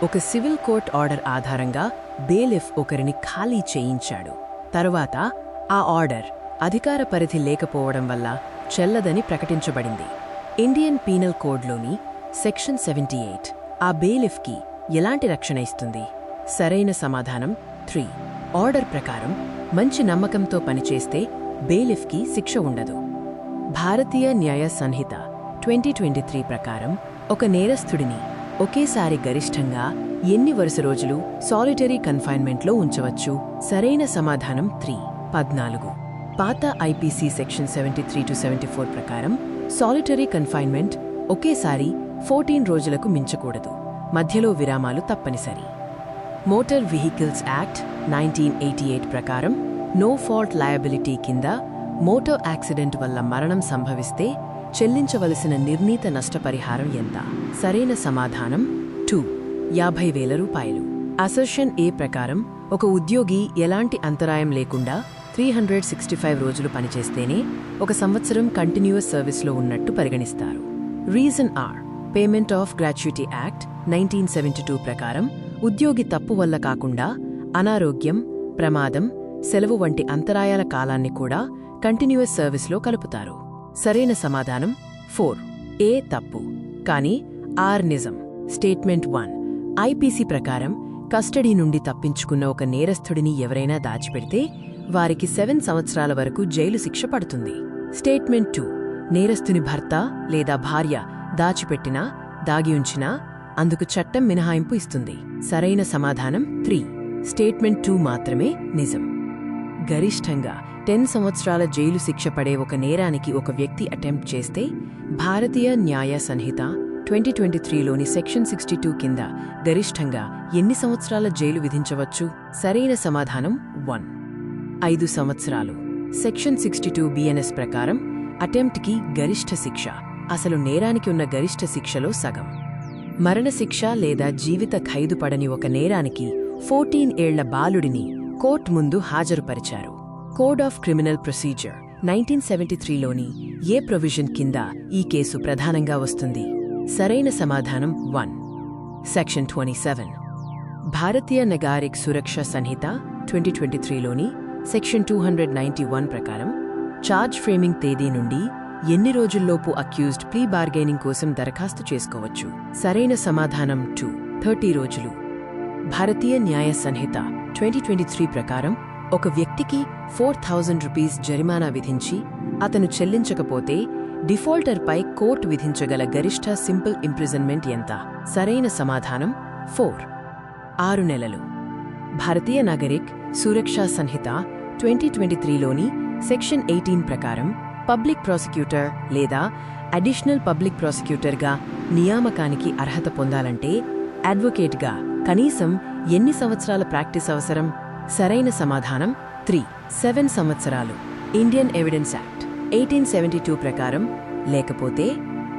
ఒక civil court order ఆధారంగా బేలిఫ్ ఒకరిని ఖాళీ చేయించాడు. తరువాత ఆ ఆర్డర్ అధికార పరిధి లేకపోవడం వల్ల చెల్లదని ప్రకటించబడింది. ఇండియన్ పీనల్ కోడ్లోని సెక్షన్ 78 ఆ బేలిఫ్కి ఎలాంటి రక్షణ ఇస్తుంది? సరైన సమాధానం 3. ఆర్డర్ ప్రకారం మంచి నమ్మకంతో పనిచేస్తే బేలిఫ్కి శిక్ష ఉండదు. భారతీయ న్యాయ సంహిత 2023 ప్రకారం ఒక నేరస్థుడిని ఒకేసారి గరిష్టంగా ఎన్ని వరుస రోజులు సాలిటరీ కన్ఫైన్మెంట్లో ఉంచవచ్చు? సరైన సమాధానం 3. 14. పాత ఐపీసీ సెక్షన్ 73-74 ప్రకారం సాలిటరీ కన్ఫైన్మెంట్ ఒకేసారి 14 రోజులకు మించకూడదు. మధ్యలో విరామాలు తప్పనిసరి. మోటార్ వెహికల్స్ యాక్ట్ 1988 ప్రకారం నో ఫాల్ట్ లయబిలిటీ కింద మోటార్ యాక్సిడెంట్ వల్ల మరణం సంభవిస్తే చెల్లించవలసిన నిర్ణీత నష్టపరిహారం ఎంత? సరైన సమాధానం 2. 50,000 రూపాయలు. అసర్షన్ ఏ ప్రకారం ఒక ఉద్యోగి ఎలాంటి అంతరాయం లేకుండా 365 రోజులు పనిచేస్తేనే 1 సంవత్సరం కంటిన్యూయస్ సర్వీస్లో ఉన్నట్టు పరిగణిస్తారు. Reason are payment of gratuity act 1972 ప్రకారం ఉద్యోగి తప్పు వల్ల కాకుండా అనారోగ్యం, ప్రమాదం, సెలవు వంటి అంతరాయాల కాలాన్ని కూడా కంటిన్యూయస్ సర్వీస్లో కలుపుతారు. సరైన సమాధానం 4. ఏ తప్పు కానీ ఆర్ నిజం. స్టేట్మెంట్ 1 ఐపీసీ ప్రకారం కస్టడీ నుండి తప్పించుకున్న ఒక నేరస్థుడిని ఎవరైనా దాచిపెడితే వారికి 7 సంవత్సరాల వరకు జైలు శిక్ష పడుతుంది. స్టేట్మెంట్ 2 నేరస్థుని భర్త లేదా భార్య దాచిపెట్టినా దాగి ఉంచినా అందుకు చట్టం మినహాయింపు ఇస్తుంది. సరైన సమాధానం 3. స్టేట్మెంట్ 2 మాత్రమే నిజం. గరిష్టంగా 10 సంవత్సరాల జైలు శిక్ష పడే ఒక నేరానికి ఒక వ్యక్తి అటెంప్ట్ చేస్తే భారతీయ న్యాయ సంహిత 2023లోని సెక్షన్ 62 కింద గరిష్టంగా ఎన్ని సంవత్సరాల జైలు విధించవచ్చు? సరైన సమాధానం 1. 5 సంవత్సరాలు. సెక్షన్ 62 బిఎన్ఎస్ ప్రకారం అటెంప్ట్కి గరిష్ఠ శిక్ష అసలు నేరానికి ఉన్న గరిష్ఠ శిక్షలో సగం. మరణశిక్ష లేదా జీవిత ఖైదు పడని ఒక నేరానికి 14 ఏళ్ల బాలుడిని కోర్టు ముందు హాజరుపరిచారు. కోడ్ ఆఫ్ క్రిమినల్ ప్రొసీజర్ 1973లోని ఏ ప్రొవిజన్ కింద ఈ కేసు ప్రధానంగా వస్తుంది? సరైన సమాధానం 1. సెక్షన్ 27. భారతీయ నాగరిక సురక్ష సంహిత 2023లోని సెక్షన్ 291 ప్రకారం ఛార్జ్ ఫ్రేమింగ్ తేదీ నుండి ఎన్ని రోజుల్లోపు అక్యూజ్డ్ ప్లీ బార్గెనింగ్ కోసం దరఖాస్తు చేసుకోవచ్చు? సరైన సమాధానం 2. 30 రోజులు. భారతీయ న్యాయ సంహిత 2023 ప్రకారం ఒక వ్యక్తికి 4,000 రూపీస్ జరిమానా విధించి అతను చెల్లించకపోతే డిఫాల్టర్పై కోర్టు విధించగల గరిష్ఠ సింపుల్ ఇంప్రిజన్మెంట్ ఎంత? సరైన సమాధానం 4. 6 నెలలు. భారతీయ నాగరిక్ సురక్షా సంహిత 2023లోని సెక్షన్ 18 ప్రకారం పబ్లిక్ ప్రాసిక్యూటర్ లేదా అడిషనల్ పబ్లిక్ ప్రాసిక్యూటర్గా నియామకానికి అర్హత పొందాలంటే అడ్వకేట్గా కనీసం ఎన్ని సంవత్సరాల ప్రాక్టీస్ అవసరం? సరైన సమాధానం 3. 7 సంవత్సరాలు. ఇండియన్ ఎవిడెన్స్ యాక్ట్ 1872 ప్రకారం లేకపోతే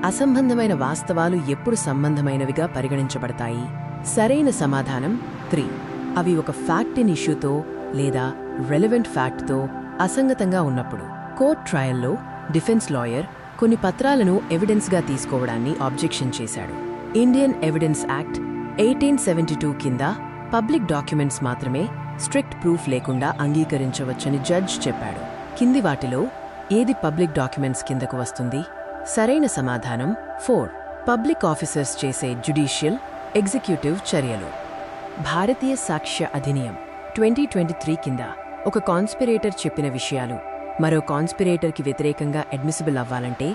అసంబంధమైన వాస్తవాలు ఎప్పుడు సంబంధమైనవిగా పరిగణించబడతాయి? సరైన సమాధానం 3. అవి ఒక ఫ్యాక్ట్ ఇన్ ఇష్యూతో లేదా రెలెవెంట్ ఫ్యాక్ట్తో అసంగతంగా ఉన్నప్పుడు. కోర్ట్ ట్రయల్లో డిఫెన్స్ లాయర్ కొన్ని పత్రాలను ఎవిడెన్స్గా తీసుకోవడాన్ని ఆబ్జెక్షన్ చేశాడు. ఇండియన్ ఎవిడెన్స్ యాక్ట్ 1872 కింద పబ్లిక్ డాక్యుమెంట్స్ మాత్రమే స్ట్రిక్ట్ ప్రూఫ్ లేకుండా అంగీకరించవచ్చని జడ్జ్ చెప్పాడు. కింది వాటిలో ఏది పబ్లిక్ డాక్యుమెంట్స్ కిందకు వస్తుంది? సరైన సమాధానం 4. పబ్లిక్ ఆఫీసర్స్ చేసే జ్యుడిషియల్, ఎగ్జిక్యూటివ్ చర్యలు. భారతీయ సాక్ష్య అధినియం 2023 కింద ఒక కాన్స్పిరేటర్ చెప్పిన విషయాలు మరో కాన్స్పిరేటర్కి వ్యతిరేకంగా అడ్మిసిబుల్ అవ్వాలంటే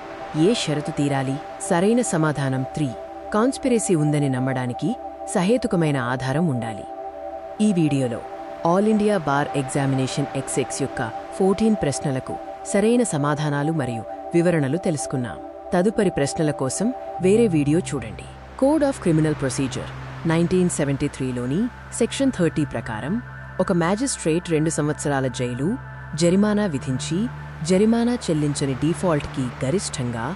ఏ షరతు తీరాలి? సరైన సమాధానం 3. కాన్స్పిరసీ ఉందని నమ్మడానికి సహేతుకమైన ఆధారం ఉండాలి. ఈ వీడియోలో all India bar examination XX యొక్క 14 ప్రశ్నలకు సరైన సమాధానాలు మరియు వివరణలు తెలుసుకున్నాం. తదుపరి ప్రశ్నల కోసం వేరే వీడియో చూడండి. కోడ్ ఆఫ్ క్రిమినల్ ప్రొసీజర్ 1973లోని సెక్షన్ 30 ప్రకారం ఒక మ్యాజిస్ట్రేట్ 2 సంవత్సరాల జైలు, జరిమానా విధించి జరిమానా చెల్లించని డిఫాల్ట్కి గరిష్టంగా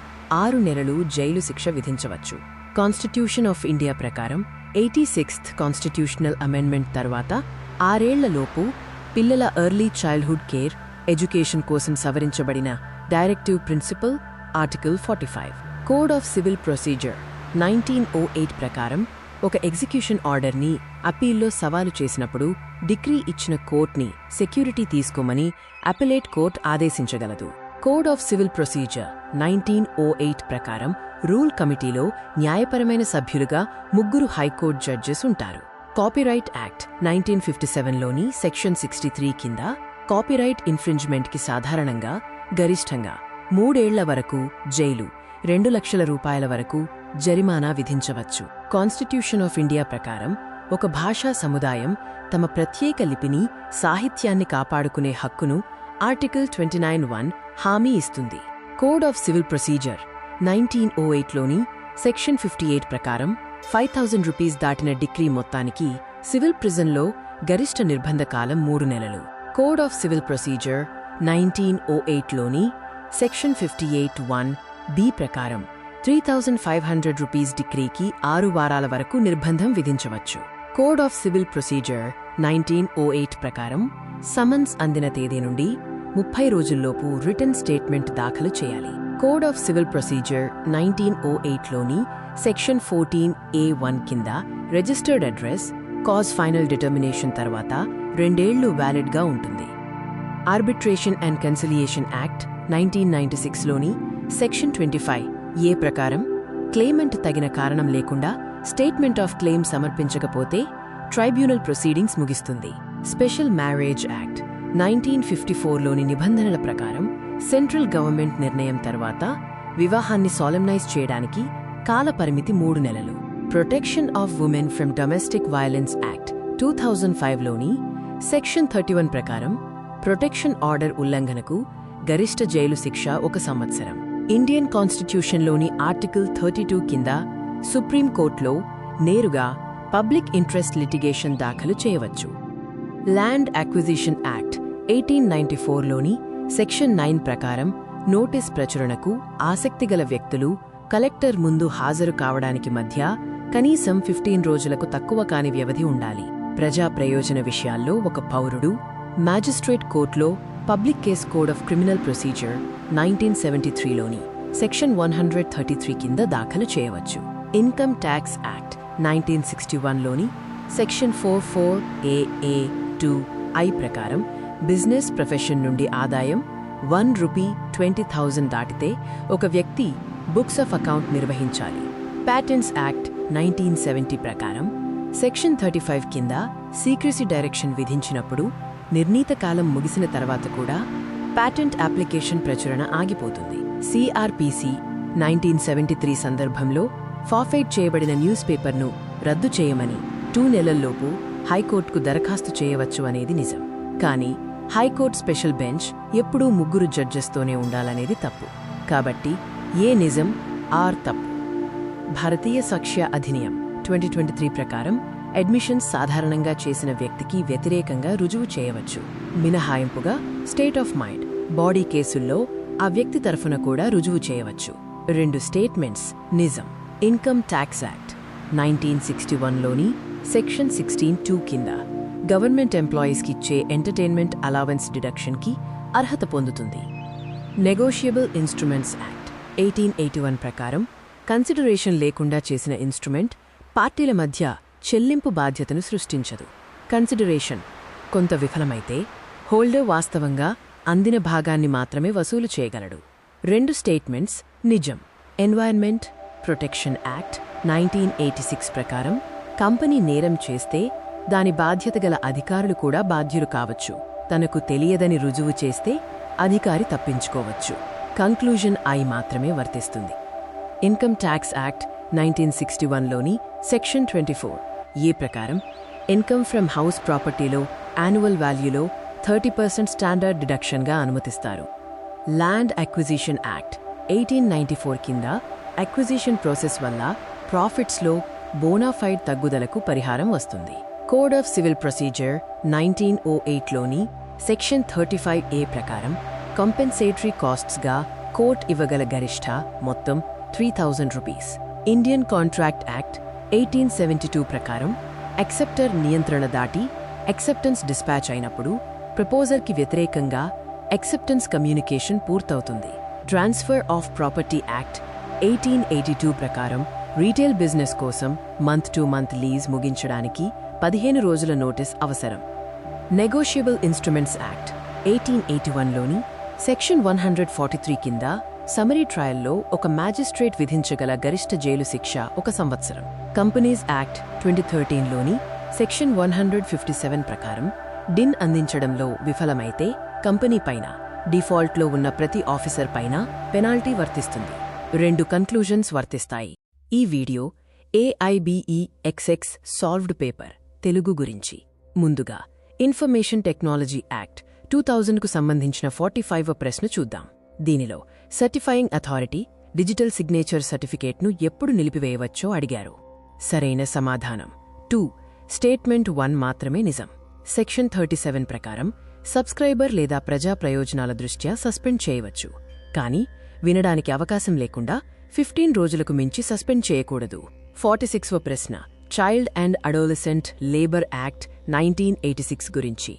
6 నెలలు జైలు శిక్ష విధించవచ్చు. కాన్స్టిట్యూషన్ ఆఫ్ ఇండియా ప్రకారం 86th కాన్స్టిట్యూషనల్ అమెండ్మెంట్ తర్వాత 6 ఏళ్లలోపు పిల్లల ఎర్లీ చైల్డ్హుడ్ కేర్ ఎడ్యుకేషన్ కోసం సవరించబడిన directive principle article 45. Code of civil procedure 1908 ప్రకారం ఒక ఎగ్జిక్యూషన్ ఆర్డర్ని అప్పీల్లో సవాలు చేసినప్పుడు డిక్రీ ఇచ్చిన కోర్ట్ని సెక్యూరిటీ తీసుకోమని అపెలేట్ కోర్ట్ ఆదేశించగలదు. కోడ్ ఆఫ్ సివిల్ ప్రొసీజర్ 1908 ప్రకారం రూల్ కమిటీలో న్యాయపరమైన సభ్యులుగా 3 హైకోర్టు జడ్జెస్ ఉంటారు. కాపీరైట్ యాక్ట్ 1957లోని సెక్షన్ 63 కింద కాపీరైట్ ఇన్ఫ్రింజ్మెంట్కి సాధారణంగా గరిష్టంగా 3 ఏళ్ల వరకు జైలు, 2 లక్షల రూపాయల వరకు జరిమానా విధించవచ్చు. కాన్స్టిట్యూషన్ ఆఫ్ ఇండియా ప్రకారం ఒక భాషా సముదాయం తమ ప్రత్యేక లిపిని, సాహిత్యాన్ని కాపాడుకునే హక్కును ఆర్టికల్ 29(1) హామీ ఇస్తుంది. కోడ్ ఆఫ్ సివిల్ ప్రొసీజర్ 1908లోని సెక్షన్ 58 ప్రకారం 5,000 రూపీస్ దాటిన డిక్రీ మొత్తానికి సివిల్ ప్రిజన్లో గరిష్ట నిర్బంధ కాలం 3 నెలలు. కోడ్ ఆఫ్ సివిల్ ప్రొసీజర్ 1908లోని సెక్షన్ 58(1)(b) ప్రకారం 3,500 రూపీస్ డిక్రీకి 6 వారాల వరకు నిర్బంధం విధించవచ్చు. కోడ్ ఆఫ్ సివిల్ ప్రొసీజర్ 1908 ప్రకారం సమన్స్ అందిన తేదీ నుండి 30 రోజుల్లోపు రిటన్ స్టేట్మెంట్ దాఖలు చేయాలి. కోడ్ ఆఫ్ సివిల్ ప్రొసీజర్ 1908లోని సెక్షన్ 14(a)(1) కింద registered address cause final determination తర్వాత 2 ఏళ్లు వ్యాలిడ్గా ఉంటుంది. ఆర్బిట్రేషన్ అండ్ కన్సిలియేషన్ యాక్ట్ 1996లోని సెక్షన్ 25(a) ప్రకారం క్లెయిమెంట్ తగిన కారణం లేకుండా స్టేట్మెంట్ ఆఫ్ క్లెయిమ్ సమర్పించకపోతే ట్రైబ్యునల్ ప్రొసీడింగ్స్ ముగిస్తుంది. స్పెషల్ మ్యారేజ్ యాక్ట్ 1954లోని నిబంధనల ప్రకారం సెంట్రల్ గవర్నమెంట్ నిర్ణయం తర్వాత వివాహాన్ని సాలెమ్నైజ్ చేయడానికి కాల పరిమితి 3 నెలలు. Protection of women from domestic violence act 2005లోని సెక్షన్ 31 ప్రకారం ప్రొటెక్షన్ ఆర్డర్ ఉల్లంఘనకు గరిష్ట జైలు శిక్ష 1 సంవత్సరం. ఇండియన్ కాన్స్టిట్యూషన్లోని ఆర్టికల్ 32 కింద సుప్రీంకోర్టులో నేరుగా పబ్లిక్ ఇంట్రెస్ట్ లిటిగేషన్ దాఖలు చేయవచ్చు. ల్యాండ్ అక్విజిషన్ యాక్ట్ 1894లోని సెక్షన్ 9 ప్రకారం నోటీస్ ప్రచురణకు ఆసక్తిగల వ్యక్తులు కలెక్టర్ ముందు హాజరు కావడానికి మధ్య కనీసం 15 రోజులకు తక్కువ కాని వ్యవధి ఉండాలి. ప్రజా ప్రయోజన విషయాల్లో ఒక పౌరుడు మ్యాజిస్ట్రేట్ కోర్టులో public case code of criminal procedure 1973లోని సెక్షన్ 133 కింద దాఖలు చేయవచ్చు. ఇన్కమ్ ట్యాక్స్ యాక్ట్ 1961లోని సెక్షన్ 44(a)(2)(i) ప్రకారం బిజినెస్ ప్రొఫెషన్ నుండి ఆదాయం ₹120,000 దాటితే ఒక వ్యక్తి బుక్స్ ఆఫ్ అకౌంట్ నిర్వహించాలి. ప్యాటెంట్స్ యాక్ట్ 1970 ప్రకారం సెక్షన్ 35 కింద సీక్రెసీ డైరెక్షన్ విధించినప్పుడు నిర్ణీత కాలం ముగిసిన తర్వాత కూడా ప్యాటెంట్ అప్లికేషన్ ప్రచురణ ఆగిపోతుంది. సిఆర్పిసి 1973 సందర్భంలో ఫార్ఫెయిట్ చేయబడిన న్యూస్ పేపర్ను రద్దు చేయమని 2 నెలల్లోపు హైకోర్టుకు దరఖాస్తు చేయవచ్చు అనేది నిజం. కానీ హైకోర్టు స్పెషల్ బెంచ్ ఎప్పుడూ 3 జడ్జెస్తోనే ఉండాలనేది తప్పు. కాబట్టి ఏ నిజం ఆర్ తప్పు. భారతీయ సాక్ష్య అధినియం 2023 ప్రకారం అడ్మిషన్స్ సాధారణంగా చేసిన వ్యక్తికి వ్యతిరేకంగా రుజువు చేయవచ్చు. మినహాయింపుగా స్టేట్ ఆఫ్ మైండ్, బాడీ కేసుల్లో ఆ వ్యక్తి తరఫున కూడా రుజువు చేయవచ్చు. 2 స్టేట్మెంట్స్ నిజం. ఇన్కమ్ ట్యాక్స్ యాక్ట్ 1961లోని సెక్షన్ 16(2) కింద గవర్నమెంట్ ఎంప్లాయీస్కి ఇచ్చే ఎంటర్టైన్మెంట్ అలవెన్స్ డిడక్షన్కి అర్హత పొందుతుంది. నెగోషియబుల్ ఇన్స్ట్రుమెంట్స్ యాక్ట్ 1881 ప్రకారం కన్సిడరేషన్ లేకుండా చేసిన ఇన్స్ట్రుమెంట్ పార్టీల మధ్య చెల్లింపు బాధ్యతను సృష్టించదు. కన్సిడరేషన్ కొంత విఫలమైతే హోల్డర్ వాస్తవంగా అందిన భాగాన్ని మాత్రమే వసూలు చేయగలడు. 2 స్టేట్మెంట్స్ నిజం. ఎన్వైర్న్మెంట్ ప్రొటెక్షన్ యాక్ట్ 1986 ప్రకారం కంపెనీ నేరం చేస్తే దాని బాధ్యత గల అధికారులు కూడా బాధ్యులు కావచ్చు. తనకు తెలియదని రుజువు చేస్తే అధికారి తప్పించుకోవచ్చు. కంక్లూజన్ ఐ మాత్రమే వర్తిస్తుంది. ఇన్కమ్ ట్యాక్స్ యాక్ట్ 1961లోని సెక్షన్ 24(a) ప్రకారం ఇన్కమ్ ఫ్రమ్ హౌస్ ప్రాపర్టీలో యాన్యువల్ వాల్యూలో 30% స్టాండర్డ్ డిడక్షన్గా అనుమతిస్తారు. ల్యాండ్ అక్విజిషన్ యాక్ట్ 1894 కింద అక్విజిషన్ ప్రాసెస్ వల్ల ప్రాఫిట్స్లో బోనాఫైడ్ తగ్గుదలకు పరిహారం వస్తుంది. కోడ్ ఆఫ్ సివిల్ ప్రొసీజర్ 1908లోని సెక్షన్ 35(a) ప్రకారం కంపెన్సేటరీ కాస్ట్స్గా కోర్ట్ ఇవ్వగల గరిష్ట మొత్తం 3,000 రూపీస్. ఇండియన్ కాంట్రాక్ట్ యాక్ట్ 1872 ప్రకారం యాక్సెప్టర్ నియంత్రణ దాటి యాక్సెప్టెన్స్ డిస్పాచ్ అయినప్పుడు ప్రపోజర్కి వ్యతిరేకంగా యాక్సెప్టెన్స్ కమ్యూనికేషన్ పూర్తవుతుంది. ట్రాన్స్ఫర్ ఆఫ్ ప్రాపర్టీ యాక్ట్ 1882 ప్రకారం రీటైల్ బిజినెస్ కోసం మంత్ టు మంత్ లీజ్ ముగించడానికి 15 రోజుల నోటీస్ అవసరం. నెగోషియబుల్ ఇన్స్ట్రుమెంట్స్ యాక్ట్ 1881లోని సెక్షన్ 143 కింద సమరీ ట్రయల్లో ఒక మ్యాజిస్ట్రేట్ విధించగల గరిష్ట జైలు శిక్ష 1 సంవత్సరం. కంపెనీస్ యాక్ట్ 2013లోని సెక్షన్ 157 ప్రకారం డిన్ అందించడంలో విఫలమైతే కంపెనీ పైన, డిఫాల్ట్లో ఉన్న ప్రతి ఆఫీసర్ పైన పెనాల్టీ వర్తిస్తుంది. 2 కన్క్లూజన్స్ వర్తిస్తాయి. ఈ video AIBEXX solved paper Telugu గురించి. ముందుగా ఇన్ఫర్మేషన్ టెక్నాలజీ యాక్ట్ 2000కు సంబంధించిన 45వ ప్రశ్న చూద్దాం. దీనిలో సర్టిఫైయింగ్ అథారిటీ డిజిటల్ సిగ్నేచర్ సర్టిఫికేట్ను ఎప్పుడు నిలిపివేయవచ్చో అడిగారు. సరైన సమాధానం 2. స్టేట్మెంట్ 1 మాత్రమే నిజం. సెక్షన్ 37 ప్రకారం సబ్స్క్రైబర్ లేదా ప్రజా ప్రయోజనాల దృష్ట్యా సస్పెండ్ చేయవచ్చు, కానీ వినడానికి అవకాశం లేకుండా 15 రోజులకు మించి సస్పెండ్ చేయకూడదు. 46వ ప్రశ్న child and adolescent labour act 1986 గురించి.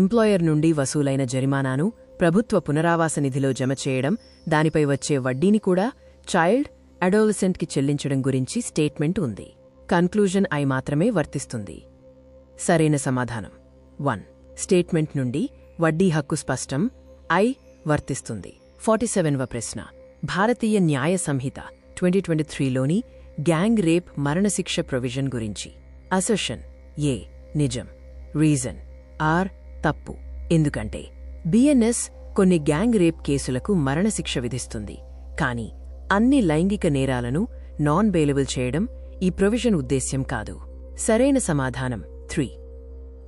ఎంప్లాయర్ నుండి వసూలైన జరిమానాను ప్రభుత్వ పునరావాస నిధిలో జమ చేయడం, దానిపై వచ్చే వడ్డీని కూడా చైల్డ్, అడోలసెంట్కి చెల్లించడం గురించి స్టేట్మెంట్ ఉంది. కన్క్లూజన్ ఐ మాత్రమే వర్తిస్తుంది. సరైన సమాధానం 1. స్టేట్మెంట్ నుండి వడ్డీ హక్కు స్పష్టం, ఐ వర్తిస్తుంది. 47వ ప్రశ్న భారతీయ న్యాయ సంహిత 2023లోని గ్యాంగ్ రేప్ మరణశిక్ష ప్రొవిజన్ గురించి. అసర్షన్ ఏ నిజం, రీజన్ ఆర్ తప్పు. ఎందుకంటే BNS కొన్ని గ్యాంగ్ రేప్ కేసులకు మరణశిక్ష విధిస్తుంది, కానీ అన్ని లైంగిక నేరాలను నాన్ బెయిలబుల్ చేయడం ఈ ప్రొవిజన్ ఉద్దేశ్యం కాదు. సరైన సమాధానం 3.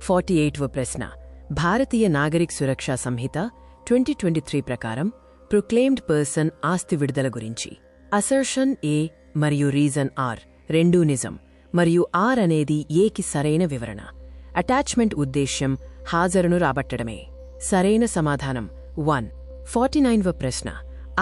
48వ ప్రశ్న భారతీయ నాగరిక్ సురక్షా సంహిత 2023 ప్రకారం ప్రొక్లెయిమ్డ్ పర్సన్ ఆస్తి విడుదల గురించి. అసర్షన్ ఏ మరియు రీజన్ ఆర్ రెండూ నిజం, మరియు ఆర్ అనేది ఏకి సరైన వివరణ. అటాచ్మెంట్ ఉద్దేశ్యం హాజరును రాబట్టడమే. సరైన సమాధానం 1. 49వ ప్రశ్న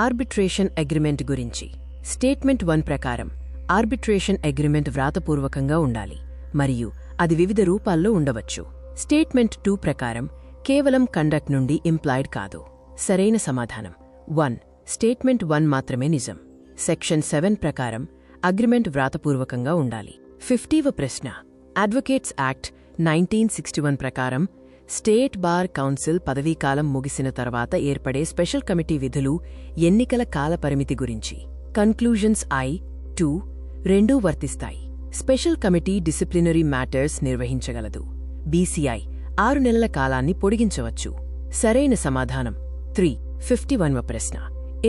ఆర్బిట్రేషన్ అగ్రిమెంట్ గురించి. స్టేట్మెంట్ 1 ప్రకారం ఆర్బిట్రేషన్ అగ్రిమెంట్ వ్రాతపూర్వకంగా ఉండాలి, మరియు అది వివిధ రూపాల్లో ఉండవచ్చు. స్టేట్మెంట్ 2 ప్రకారం కేవలం కండక్ట్ నుండి ఇంప్లాయిడ్ కాదు. సరైన సమాధానం 1. స్టేట్మెంట్ 1 మాత్రమే నిజం. సెక్షన్ 7 ప్రకారం అగ్రిమెంట్ వ్రాతపూర్వకంగా ఉండాలి. 50వ ప్రశ్న అడ్వకేట్స్ యాక్ట్ 1961 ప్రకారం స్టేట్ బార్ కౌన్సిల్ పదవీకాలం ముగిసిన తర్వాత ఏర్పడే స్పెషల్ కమిటీ విధులు, ఎన్నికల కాలపరిమితి గురించి. కన్క్లూజన్స్ ఐ 2 రెండూ వర్తిస్తాయి. స్పెషల్ కమిటీ డిసిప్లినరీ మ్యాటర్స్ నిర్వహించగలదు. BCI 6 నెలల కాలాన్ని పొడిగించవచ్చు. సరైన సమాధానం 3. 51వ ప్రశ్న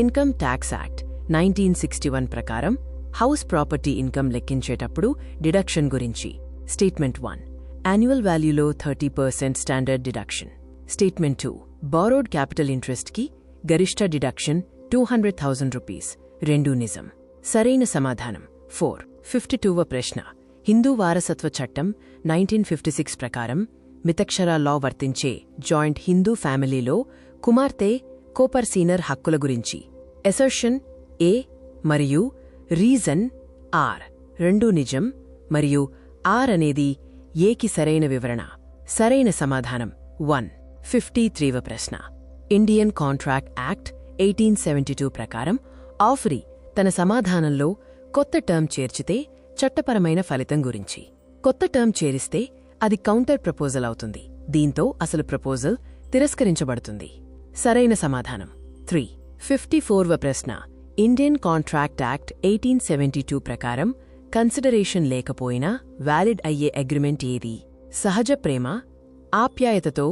ఇన్కమ్ ట్యాక్స్ యాక్ట్ 1961 ప్రకారం హౌస్ ప్రాపర్టీ ఇన్కమ్ లెక్కించేటప్పుడు డిడక్షన్ గురించి. స్టేట్మెంట్ 1 యాన్యువల్ వాల్యూలో 30% standard deduction. Statement 2 borrowed capital ఇంట్రెస్ట్కి గరిష్ట డిడక్షన్ 200,000 రూపీస్. రెండూ నిజం. సరైన సమాధానం 4. 52వ ప్రశ్న హిందూ వారసత్వ చట్టం 1956 ప్రకారం మితక్షర లా వర్తించే జాయింట్ హిందూ ఫ్యామిలీలో కుమార్తె కోపర్సీనర్ హక్కుల గురించి. అసర్షన్ ఏ మరియు రీజన్ ఆర్ రెండూ నిజం, మరియు ఆర్ అనేది ఏకి సరైన వివరణ. సరైన సమాధానం 1. 53వ ప్రశ్న ఇండియన్ కాంట్రాక్ట్ యాక్ట్ 1872 ప్రకారం ఆఫరీ తన సమాధానంలో కొత్త టర్మ్ చేర్చితే చట్టపరమైన ఫలితం గురించి. కొత్త టర్మ్ చేరిస్తే అది కౌంటర్ ప్రపోజల్ అవుతుంది, దీంతో అసలు ప్రపోజల్ తిరస్కరించబడుతుంది. సరైన సమాధానం 3. 54వ ప్రశ్న ఇండియన్ కాంట్రాక్ట్ యాక్ట్ 1872 ప్రకారం కన్సిడరేషన్ లేకపోయినా వ్యాలిడ్ అయ్యే అగ్రిమెంట్ ఏది? సహజ ప్రేమ, ఆప్యాయతతో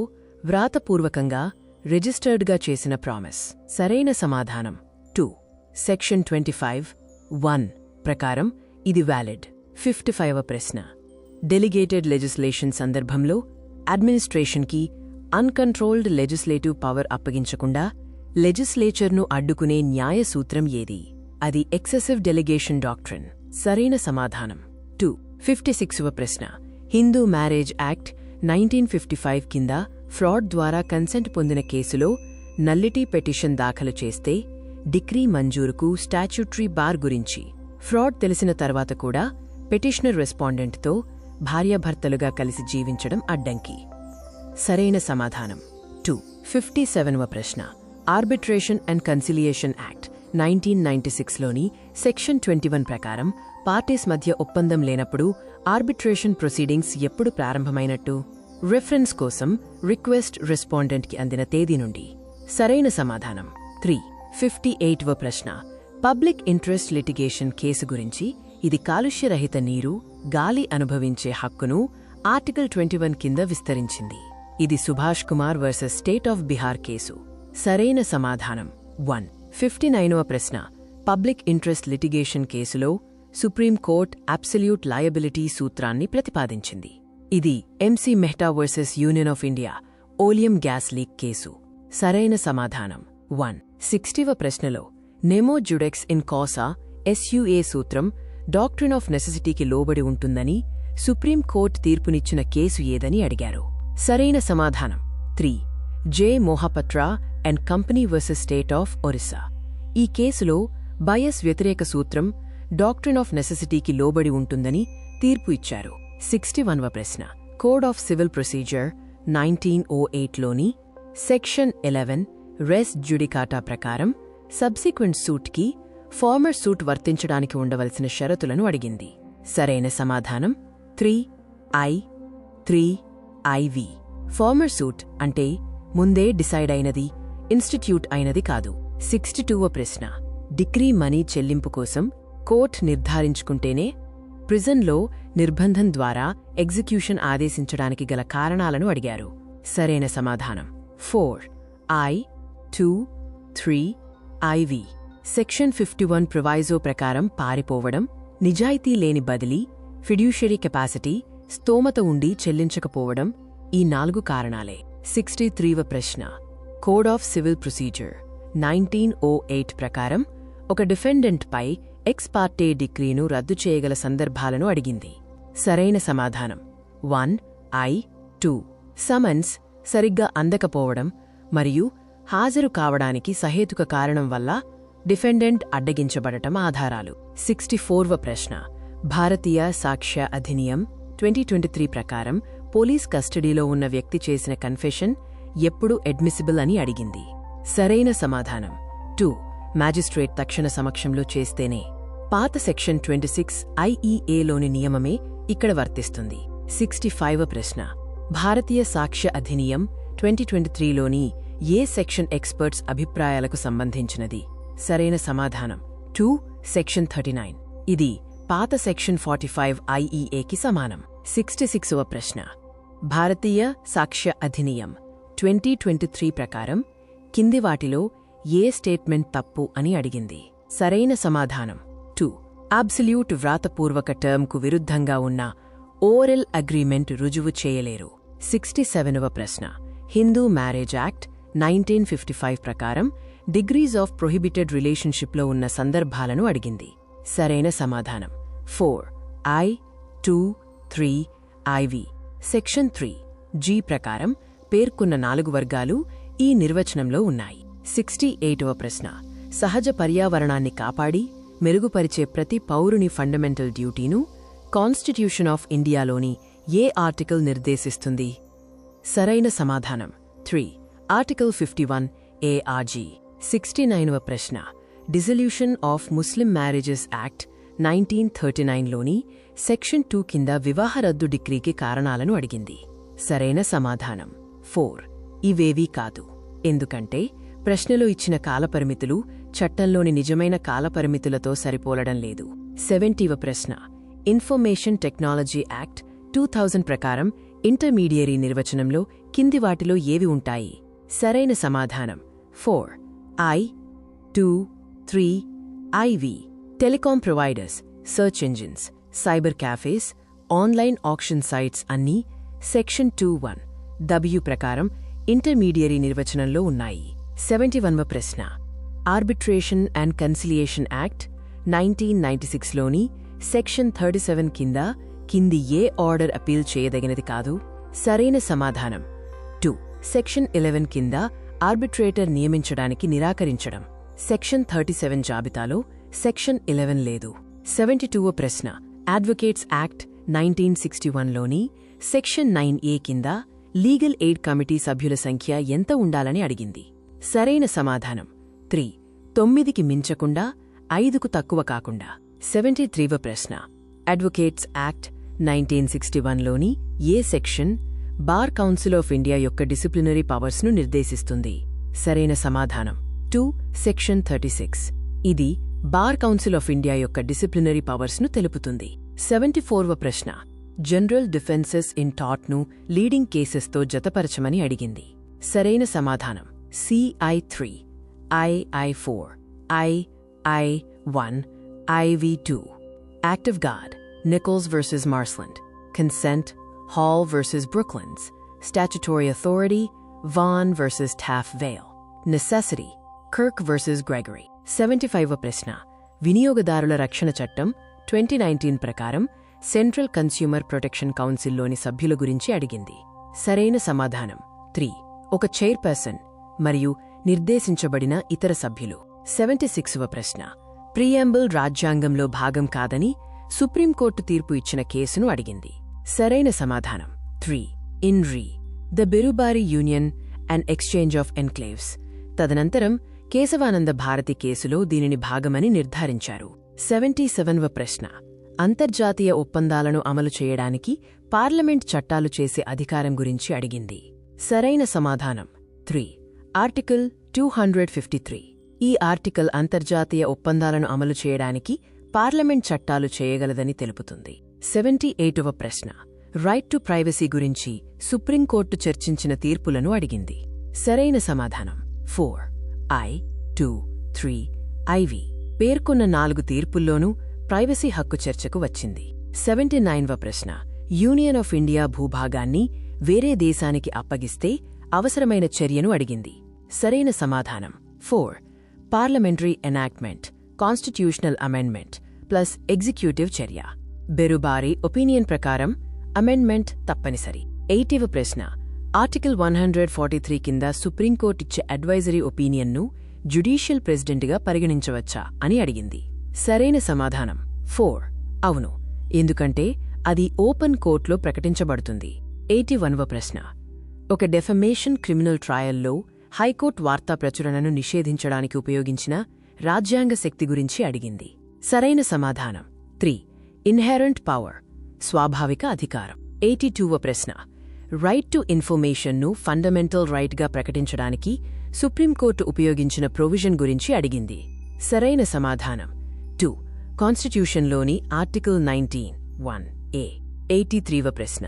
వ్రాతపూర్వకంగా రిజిస్టర్డ్గా చేసిన ప్రామిస్. సరైన సమాధానం 2. సెక్షన్ 25(1) ప్రకారం ఇది వ్యాలిడ్. 55వ ప్రశ్న డెలిగేటెడ్ లెజిస్లేషన్ సందర్భంలో అడ్మినిస్ట్రేషన్కి అన్కంట్రోల్డ్ లెజిస్లేటివ్ పవర్ అప్పగించకుండా లెజిస్లేచర్ను అడ్డుకునే న్యాయ సూత్రం ఏది? అది ఎక్సెసివ్ డెలిగేషన్ డాక్ట్రిన్. సరైన సమాధానం 2. 56వ ప్రశ్న హిందూ మ్యారేజ్ యాక్ట్ 1955 కింద ఫ్రాడ్ ద్వారా కన్సెంట్ పొందిన కేసులో నల్లిటీ పెటిషన్ దాఖలు చేస్తే డిక్రీ మంజూరుకు స్టాచ్యూటరీ బార్ గురించి. ఫ్రాడ్ తెలిసిన తర్వాత కూడా పెటిషనర్ రెస్పాండెంట్తో భార్యాభర్తలుగా కలిసి జీవించడం అడ్డంకి. సరైన సమాధానం 2. 57వ ప్రశ్న ఆర్బిట్రేషన్ అండ్ కన్సిలియేషన్ యాక్ట్ 1996లోని సెక్షన్ 21 ప్రకారం పార్టీస్ మధ్య ఒప్పందం లేనప్పుడు ఆర్బిట్రేషన్ ప్రొసీడింగ్స్ ఎప్పుడు ప్రారంభమైనట్టు? రిఫరెన్స్ కోసం రిక్వెస్ట్ రెస్పాండెంట్కి అందిన తేదీ నుండి. సరైన సమాధానం 3. 58వ ప్రశ్న. పబ్లిక్ ఇంట్రెస్ట్ లిటిగేషన్ కేసు గురించి. ఇది కాలుష్యరహిత నీరు, గాలి అనుభవించే హక్కును ఆర్టికల్ 21 కింద విస్తరించింది. ఇది Subhash Kumar versus state of Bihar case. సరైన సమాధానం 1. 59వ ప్రశ్న. పబ్లిక్ ఇంట్రెస్ట్ లిటిగేషన్ కేసులో సుప్రీంకోర్టు అబ్సల్యూట్ లయబిలిటీ సూత్రాన్ని ప్రతిపాదించింది. ఇది MC Mehta versus union of India oleum gas leak case. సరైన సమాధానం 1. 60వ ప్రశ్నలో నెమో జుడెక్స్ ఇన్ కాసా ఎస్యుఏ సూత్రం డాక్ట్రిన్ ఆఫ్ నెసెసిటీకి లోబడి ఉంటుందని సుప్రీంకోర్టు తీర్పునిచ్చిన కేసు ఏదని అడిగారు. సరైన సమాధానం 3. J Mohapatra and company versus state of Orissa. ఈ కేసులో బయస్ వ్యతిరేక సూత్రం డాక్ట్రిన్ ఆఫ్ నెసెసిటీకి లోబడి ఉంటుందని తీర్పు ఇచ్చారు. 61వ ప్రశ్న. కోడ్ ఆఫ్ సివిల్ ప్రొసీజర్ 1908లోని సెక్షన్ 11 రెస్ జుడికాటా ప్రకారం సబ్సిక్వెంట్ సూట్కి ఫార్మర్ సూట్ వర్తించడానికి ఉండవలసిన షరతులను అడిగింది. సరైన సమాధానం 3I 3IV. ఫార్మర్ సూట్ అంటే ముందే డిసైడ్ అయినది, ఇన్స్టిట్యూట్ అయినది కాదు. 62వ ప్రశ్న. డిక్రీ మనీ చెల్లింపు కోసం కోర్టు నిర్ధారించుకుంటేనే ప్రిజన్లో నిర్బంధం ద్వారా ఎగ్జిక్యూషన్ ఆదేశించడానికి గల కారణాలను అడిగారు. సరైన సమాధానం 4I 2-3IV. సెక్షన్ 51 ప్రొవైజో ప్రకారం పారిపోవడం, నిజాయితీ లేని బదిలీ, ఫిడ్యూషరీ కెపాసిటీ, స్తోమత ఉండి చెల్లించకపోవడం ఈ 4 కారణాలే. 63వ ప్రశ్న. కోడ్ ఆఫ్ సివిల్ ప్రొసీజర్ 1908 ప్రకారం ఒక డిఫెండెంట్పై ఎక్స్ పార్టే డిక్రీను రద్దు చేయగల సందర్భాలను అడిగింది. సరైన సమాధానం 1I 2. సమన్స్ సరిగ్గా అందకపోవడం మరియు హాజరు కావడానికి సహేతుక కారణం వల్ల డిఫెండెంట్ అడ్డగించబడటం ఆధారాలు. 64వ ప్రశ్న. భారతీయ సాక్ష్య అధినియం 2023 ప్రకారం పోలీస్ కస్టడీలో ఉన్న వ్యక్తి చేసిన కన్ఫెషన్ ఎప్పుడు అడ్మిసిబుల్ అని అడిగింది. సరైన సమాధానం 2. మ్యాజిస్ట్రేట్ తక్షణ సమక్షంలో చేస్తేనే. పాత సెక్షన్ 26 IEAలోని నియమమే ఇక్కడ వర్తిస్తుంది. 65వ ప్రశ్న. భారతీయ సాక్ష్య అధినియం 2023లోని ఏ సెక్షన్ ఎక్స్పర్ట్స్ అభిప్రాయాలకు సంబంధించినది? సరైన సమాధానం 2. సెక్షన్ 39. ఇది పాత సెక్షన్ 45 IEAకి సమానం. 66వ ప్రశ్న. భారతీయ సాక్ష్య అధినియం 2023 ప్రకారం కింది వాటిలో ఏ స్టేట్మెంట్ తప్పు అని అడిగింది? సరైన సమాధానం 2. అబ్సల్యూట్ వ్రాతపూర్వక టర్మ్కు విరుద్ధంగా ఉన్న ఓరల్ అగ్రీమెంట్ రుజువు చేయలేరు. 67వ ప్రశ్న. హిందూ మ్యారేజ్ యాక్ట్ 1955 ప్రకారం డిగ్రీస్ ఆఫ్ ప్రొహిబిటెడ్ రిలేషన్షిప్లో ఉన్న సందర్భాలను అడిగింది. సరైన సమాధానం 4I 2-3IV. సెక్షన్ 3G ప్రకారం పేర్కొన్న 4 వర్గాలు ఈ నిర్వచనంలో ఉన్నాయి. 68వ ప్రశ్న. సహజ పర్యావరణాన్ని కాపాడి మెరుగుపరిచే ప్రతి పౌరుని ఫండమెంటల్ డ్యూటీను కాన్స్టిట్యూషన్ ఆఫ్ ఇండియాలోని ఏ ఆర్టికల్ నిర్దేశిస్తుంది? సరైన సమాధానం 3. Article 51 ARG. 69వ ప్రశ్న. Dissolution of Muslim marriages act 1939లోని సెక్షన్ 2 కింద వివాహ రద్దు డిక్రీకి కారణాలను అడిగింది. సరైన సమాధానం 4. ఇవేవీ కాదు. ఎందుకంటే ప్రశ్నలో ఇచ్చిన కాలపరిమితులు చట్టంలోని నిజమైన కాలపరిమితులతో సరిపోలడం లేదు. 70వ ప్రశ్న. ఇన్ఫర్మేషన్ టెక్నాలజీ యాక్ట్ 2000 ప్రకారం ఇంటర్మీడియరీ నిర్వచనంలో కింది వాటిలో ఏవి ఉంటాయి? సరైన సమాధానం 4I 2-3IV. Telecom providers, search engines, cyber cafes, online auction sites అన్నీ సెక్షన్ 21W ప్రకారం ఇంటర్మీడియరీ నిర్వచనంలో ఉన్నాయి. 71వ ప్రశ్న. ఆర్బిట్రేషన్ అండ్ కన్సిలియేషన్ యాక్ట్ 1996లోని సెక్షన్ 37 కింద కింది ఏ ఆర్డర్ అపీల్ చేయదగినది కాదు? సరైన సమాధానం 2. సెక్షన్ 11 కింద ఆర్బిట్రేటర్ నియమించడానికి నిరాకరించడం. సెక్షన్ 37 జాబితాలో సెక్షన్ 11 లేదు. 72వ ప్రశ్న. అడ్వకేట్స్ యాక్ట్ 1961లోని సెక్షన్ 9A కింద లీగల్ ఎయిడ్ కమిటీ సభ్యుల సంఖ్య ఎంత ఉండాలని అడిగింది? సరైన సమాధానం 3. 9కి మించకుండా 5కు తక్కువ కాకుండా. 73వ ప్రశ్న అడ్వకేట్స్ యాక్ట్ 1961లోని ఏ section bar council of India యొక్క డిసిప్లినరీ పవర్స్ను నిర్దేశిస్తుంది? సరైన సమాధానం 2 సెక్షన్ 36. ఇది బార్ కౌన్సిల్ ఆఫ్ ఇండియా యొక్క డిసిప్లినరీ పవర్స్ను తెలుపుతుంది. 74వ ప్రశ్న జనరల్ డిఫెన్సెస్ ఇన్ టాట్ను లీడింగ్ కేసెస్తో జతపరచమని అడిగింది. సరైన సమాధానం CI3, II4, II1, IV2. Act of God, Nichols vs. Marsland. Consent, Hall vs. Brooklands. Statutory authority, Vaughan vs. Taft Vale. Necessity, Kirk vs. Gregory. 75వ ప్రశ్న వినియోగదారుల రక్షణ చట్టం 2019 ప్రకారం సెంట్రల్ కన్స్యూమర్ ప్రొటెక్షన్ కౌన్సిల్లోని సభ్యుల గురించి అడిగింది. సరైన సమాధానం 3 ఒక చైర్పర్సన్ మరియు నిర్దేశించబడిన ఇతర సభ్యులు. 76వ ప్రశ్న ప్రియాంబుల్ రాజ్యాంగంలో భాగం కాదని సుప్రీంకోర్టు తీర్పు ఇచ్చిన కేసును అడిగింది. సరైన సమాధానం 3 in re the Berubari union and exchange of enclaves. తదనంతరం కేశవానంద భారతి కేసులో దీనిని భాగమని నిర్ధారించారు. 77వ ప్రశ్న అంతర్జాతీయ ఒప్పందాలను అమలు చేయడానికి పార్లమెంట్ చట్టాలు చేసే అధికారం గురించి అడిగింది. సరైన సమాధానం 3 ఆర్టికల్ 253. ఈ ఆర్టికల్ అంతర్జాతీయ ఒప్పందాలను అమలు చేయడానికి పార్లమెంట్ చట్టాలు చేయగలదని తెలుపుతుంది. 78వ ప్రశ్న రైట్ టు ప్రైవసీ గురించి సుప్రీంకోర్టు చర్చించిన తీర్పులను అడిగింది. సరైన సమాధానం 4 I, 2, 3, IV. పేర్కొన్న 4 తీర్పుల్లోనూ ప్రైవసీ హక్కు చర్చకు వచ్చింది. 79వ ప్రశ్న యూనియన్ ఆఫ్ ఇండియా భూభాగాన్ని వేరే దేశానికి అప్పగిస్తే అవసరమైన చర్యను అడిగింది. సరైన సమాధానం 4 parliamentary enactment, constitutional amendment plus executive చర్య. బెరుబారి ఒపీనియన్ ప్రకారం అమెండ్మెంట్ తప్పనిసరి. 80వ ప్రశ్న ఆర్టికల్ 143 కింద సుప్రీంకోర్టిచ్చే అడ్వైజరీ ఒపీనియన్ను జ్యుడీషియల్ ప్రెసిడెంట్గా పరిగణించవచ్చా అని అడిగింది. సరైన సమాధానం 4 అవును, ఎందుకంటే అది ఓపెన్ కోర్టులో ప్రకటించబడుతుంది. 81వ ప్రశ్న ఒక డెఫమేషన్ క్రిమినల్ ట్రయల్లో హైకోర్టు వార్తా ప్రచురణను నిషేధించడానికి ఉపయోగించిన రాజ్యాంగ శక్తి గురించి అడిగింది. సరైన సమాధానం 3 ఇన్హెరెంట్ పవర్, స్వాభావిక అధికారం. 82వ ప్రశ్న రైట్ టు ఇన్ఫర్మేషన్ను ఫండమెంటల్ రైట్గా ప్రకటించడానికి సుప్రీంకోర్టు ఉపయోగించిన ప్రొవిజన్ గురించి అడిగింది. సరైన సమాధానం 2 కాన్స్టిట్యూషన్లోని ఆర్టికల్ 19(1)(a). 83వ ప్రశ్న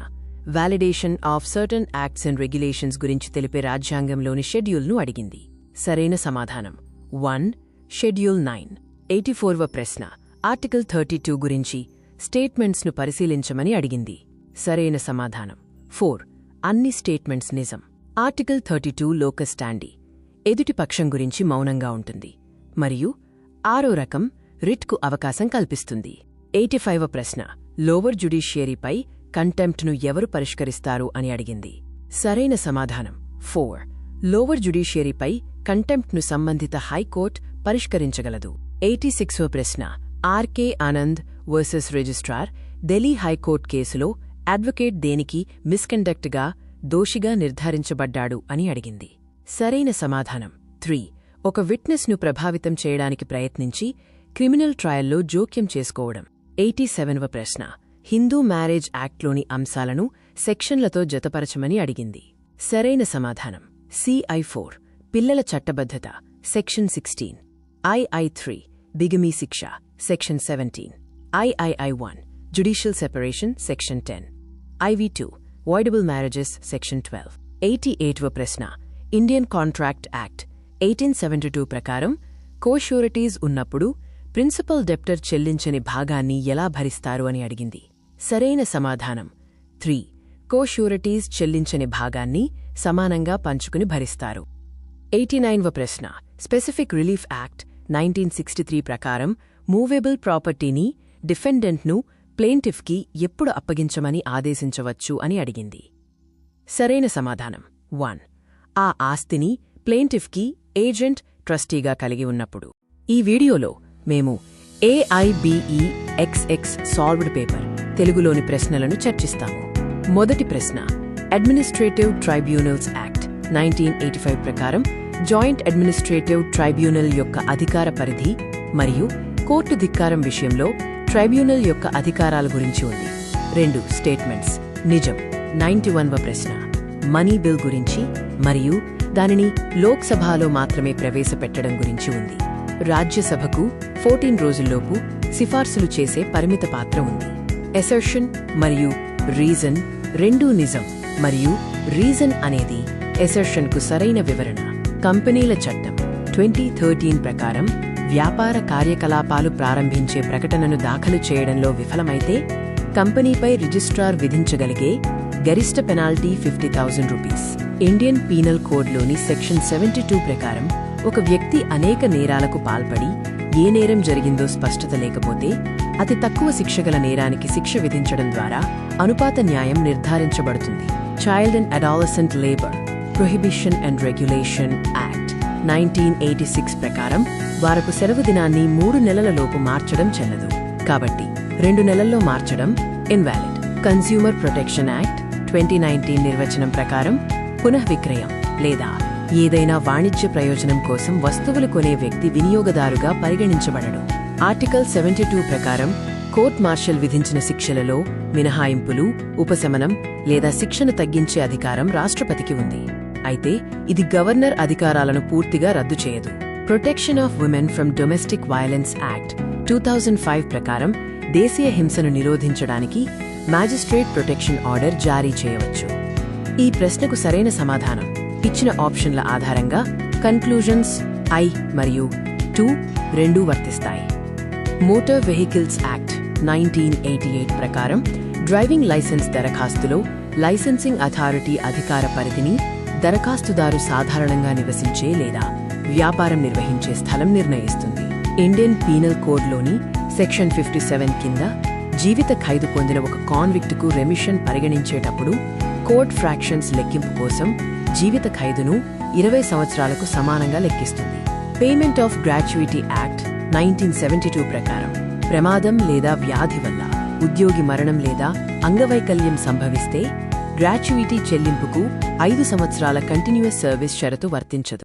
validation of certain acts and regulations గురించి తెలిపే రాజ్యాంగంలోని షెడ్యూల్ను అడిగింది. సరైన సమాధానం 1 షెడ్యూల్ 9. 84వ ప్రశ్న ఆర్టికల్ 32 గురించి స్టేట్మెంట్స్ను పరిశీలించమని అడిగింది. సరైన సమాధానం 4 అన్ని స్టేట్మెంట్స్ నిజం. ఆర్టికల్ 32 లోకస్ స్టాండీ ఎదుటి పక్షం గురించి మౌనంగా ఉంటుంది మరియు 6వ రకం రిట్కు అవకాశం కల్పిస్తుంది. 85వ ప్రశ్న లోవర్ జ్యుడిషియరీపై కంటెంప్ట్ను ఎవరు పరిష్కరిస్తారు అని అడిగింది. సరైన సమాధానం 4 లోవర్ జ్యుడిషియరీపై కంటెంప్ట్ను సంబంధిత హైకోర్టు పరిష్కరించగలదు. 86వ ప్రశ్న R K Anand versus registrar Delhi high court కేసులో అడ్వకేట్ దేనికి మిస్కండక్ట్గా దోషిగా నిర్ధారించబడ్డాడు అని అడిగింది. సరైన సమాధానం 3 ఒక విట్నెస్ను ప్రభావితం చేయడానికి ప్రయత్నించి క్రిమినల్ ట్రయల్లో జోక్యం చేసుకోవడం. 87వ ప్రశ్న హిందూ మ్యారేజ్ యాక్ట్లోని అంశాలను సెక్షన్లతో జతపరచమని అడిగింది. సరైన సమాధానం CI4 పిల్లల చట్టబద్ధత సెక్షన్ 16, II3 బిగమీ శిక్ష section 17, III1 judicial separation section 10, IV2 voidable marriages section 12. 88వ ప్రశ్న ఇండియన్ కాంట్రాక్ట్ యాక్ట్ 1872 ప్రకారం కోష్యూరిటీస్ ఉన్నప్పుడు ప్రిన్సిపల్ డెప్టర్ చెల్లించని భాగాన్ని ఎలా భరిస్తారు అని అడిగింది. సరైన సమాధానం 3 కోష్యూరిటీస్ చెల్లించని భాగాన్ని సమానంగా పంచుకుని భరిస్తారు. 89వ ప్రశ్న స్పెసిఫిక్ రిలీఫ్ యాక్ట్ 1963 ప్రకారం మూవేబుల్ ప్రాపర్టీని డిఫెండెంట్ను ప్లెయింటిఫ్కి ఎప్పుడు అప్పగించమని ఆదేశించవచ్చు అని అడిగింది. సరైన సమాధానం 1 ఆ ఆస్తిని ప్లెయింటిఫ్కి ఏజెంట్ ట్రస్టీగా కలిగి ఉన్నప్పుడు. ఈ వీడియోలో మేము AIBEXX సాల్వ్డ్ పేపర్ తెలుగులోని ప్రశ్నలను చర్చిస్తాము. మొదటి ప్రశ్న అడ్మినిస్ట్రేటివ్ ట్రైబ్యునల్స్ యాక్ట్ 1985 ప్రకారం జాయింట్ అడ్మినిస్ట్రేటివ్ ట్రైబ్యునల్ యొక్క అధికార పరిధి మరియు కోర్టు ధిక్కారం విషయంలో ట్రైబ్యునల్ యొక్క అధికారాల గురించి ఉంది. 2 స్టేట్మెంట్స్. నిజం 91వ ప్రశ్న మనీ బిల్ గురించి మరియు దానిని లోక్సభలో మాత్రమే ప్రవేశపెట్టడం గురించి ఉంది. రాజ్యసభకు 14 రోజుల్లోపు సిఫార్సులు చేసే పరిమిత పాత్ర ఉంది. ఎసర్షన్ మరియు రీజన్ రెండూ నిజం మరియు రీజన్ అనేది ఎసర్షన్కు సరైన వివరణ. కంపెనీల చట్టం 2013 ప్రకారం వ్యాపార కార్యకలాపాలు ప్రారంభించే ప్రకటనను దాఖలు చేయడంలో విఫలమైతే కంపెనీపై రిజిస్ట్రార్ విధించగలిగే గరిష్ట పెనాల్టీ 50,000 రూపీస్. ఇండియన్ పీనల్ కోడ్లోని సెక్షన్ 72 ప్రకారం ఒక వ్యక్తి అనేక నేరాలకు పాల్పడి ఏ నేరం జరిగిందో స్పష్టత లేకపోతే అతి తక్కువ శిక్షగల నేరానికి శిక్ష విధించడం ద్వారా అనుపాత న్యాయం నిర్ధారించబడుతుంది. Child and adolescent labour prohibition and regulation act 1986 ప్రకారం వారపు సెలవు దినాన్ని 3 నెలలలోపు మార్చడం చెల్లదు. కాబట్టి 2 నెలల్లో మార్చడం ఇన్వాలిడ్. కన్స్యూమర్ ప్రొటెక్షన్ యాక్ట్ 2019 నిర్వచనం ప్రకారం పునఃవిక్రయం లేదా ఏదైనా వాణిజ్య ప్రయోజనం కోసం వస్తువులు కొనే వ్యక్తి వినియోగదారుగా పరిగణించబడడు. ఆర్టికల్ 72 ప్రకారం కోర్ట్ మార్షల్ విధించిన శిక్షలలో మినహాయింపులు, ఉపశమనం లేదా శిక్షను తగ్గించే అధికారం రాష్ట్రపతికి ఉంది. అయితే ఇది గవర్నర్ అధికారాలను పూర్తిగా రద్దు చేయదు. Protection of women from domestic violence act 2005 ప్రకారం దేశీయ హింసను నిరోధించడానికి మ్యాజిస్ట్రేట్ ప్రొటెక్షన్ ఆర్డర్ జారీ చేయవచ్చు. ఈ ప్రశ్నకు సరైన సమాధానం ఇచ్చిన ఆప్షన్ల ఆధారంగా కన్క్లూజన్స్ I మరియు 2 రెండూ వర్తిస్తాయి. మోటార్ వెహికల్స్ యాక్ట్ 1988 ప్రకారం డ్రైవింగ్ లైసెన్స్ దరఖాస్తులో లైసెన్సింగ్ అథారిటీ అధికార పరిధిని దరఖాస్తుదారు సాధారణంగా నివసించే లేదా వ్యాపారం నిర్వహించే స్థలం నిర్ణయిస్తుంది. ఇండియన్ పీనల్ కోడ్లోని సెక్షన్ 57 కింద జీవిత ఖైదు పొందిన ఒక కాన్విక్ట్కు రెమిషన్ పరిగణించేటప్పుడు కోర్ట్ ఫ్రాక్షన్స్ లెక్కింపు కోసం జీవిత ఖైదును 20 సంవత్సరాలకు సమానంగా లెక్కిస్తుంది. పేమెంట్ ఆఫ్ గ్రాట్యుయిటీ యాక్ట్ 1972 ప్రకారం ప్రమాదం లేదా వ్యాధి వల్ల ఉద్యోగి మరణం లేదా అంగవైకల్యం సంభవిస్తే గ్రాట్యుయిటీ చెల్లింపుకు 5 సంవత్సరాల కంటిన్యూయస్ సర్వీస్ షరతు వర్తించదు.